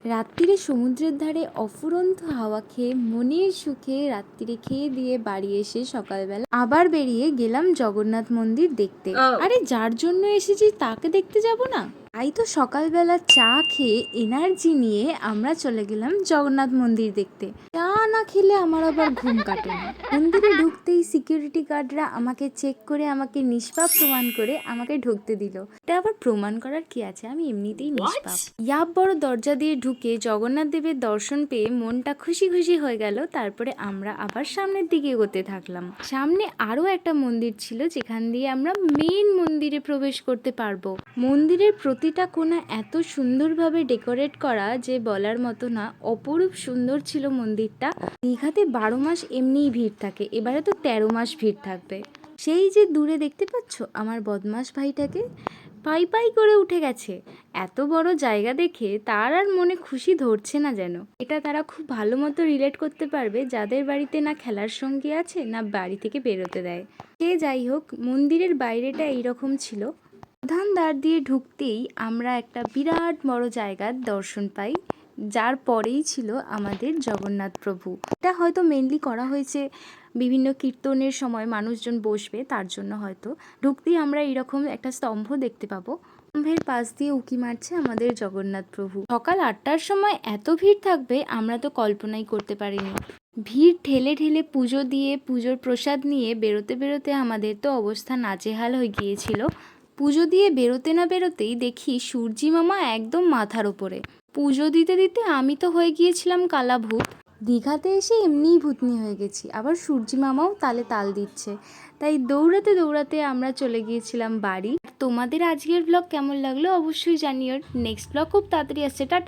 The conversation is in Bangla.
রাত্রিরে সমুদ্রের ধারে অফুরন্ত হাওয়া খেয়ে মনের সুখে রাত্রিরে খেয়ে দিয়ে বাড়ি এসে সকালবেলা আবার বেরিয়ে গেলাম জগন্নাথ মন্দির দেখতে। আরে যার জন্য এসেছি তাকে দেখতে যাব না? তাই তো সকালবেলা চা খেয়ে এনার্জি নিয়ে আমরা চলে গেলাম জগন্নাথ মন্দির দেখতে। চা না খেলে আমার আবার ঘুম কাটে না। মন্দিরে ঢুকতেই সিকিউরিটি গার্ডরা আমাকে চেক করে আমাকে নিষ্পাপ প্রমাণ করে আমাকে ঢুকতে দিল। এটা আবার প্রমাণ করার কি আছে, আমি এমনিতেই নিষ্পাপ। ইয়াব বড় দরজা দিয়ে ঢুকে জগন্নাথ দেবের দর্শন পেয়ে মনটা খুশি খুশি হয়ে গেল। তারপরে আমরা আবার সামনের দিকে এগোতে থাকলাম। সামনে আরো একটা মন্দির ছিল যেখান দিয়ে আমরা মেন মন্দিরে প্রবেশ করতে পারবো। মন্দিরের প্রতিটা কোণা এত সুন্দরভাবে ডেকোরেট করা যে বলার মতো না, অপরূপ সুন্দর ছিল মন্দিরটা। দীঘাতে 12 মাস এমনিই ভিড় থাকে, এবারে তো 13 মাস ভিড় থাকবে। সেই যে দূরে দেখতে পাচ্ছ আমার বদমাস ভাইটাকে, পাই পাই করে উঠে গেছে। এত বড় জায়গা দেখে তার আর মনে খুশি ধরছে না যেন। এটা তারা খুব ভালো মতো রিলেট করতে পারবে যাদের বাড়িতে না খেলার সঙ্গী আছে না বাড়ি থেকে বেরোতে দেয়। সে যাই হোক, মন্দিরের বাইরেটা এইরকম ছিল। প্রধান দ্বার দিয়ে ঢুকতেই আমরা একটা বিরাট বড় জায়গার দর্শন পাই, যার পরেই ছিল আমাদের জগন্নাথ প্রভু। এটা হয়তো মেনলি করা হয়েছে বিভিন্ন কীর্তনের সময় মানুষজন বসবে তার জন্য। হয়তো ঢুকতেই আমরা এরকম একটা স্তম্ভ দেখতে পাবো। স্তম্ভের পাশ দিয়ে উঁকি মারছে আমাদের জগন্নাথ প্রভু। সকাল 8টার সময় এত ভিড় থাকবে আমরা তো কল্পনাই করতে পারিনি। ভিড় ঠেলে ঠেলে পুজো দিয়ে পুজোর প্রসাদ নিয়ে বেরোতে বেরোতে আমাদের তো অবস্থা নাজেহাল হয়ে গিয়েছিল। পুজো দিয়ে বেরোতে না বেরোতেই দেখি সূর্যি মামা একদম মাথার ওপরে। পুজো দিতে দিতে আমি তো হয়ে গিয়েছিলাম কালা ভূত। দীঘাতে এসে এমনিই ভূতনি হয়ে গেছি, আবার সূর্যি মামাও তালে তাল দিচ্ছে। তাই দৌড়াতে দৌড়াতে আমরা চলে গিয়েছিলাম বাড়ি। তোমাদের আজকের ব্লগ কেমন লাগলো অবশ্যই জানিও। নেক্সট ব্লগ খুব তাড়াতাড়ি আসছে। টাটা।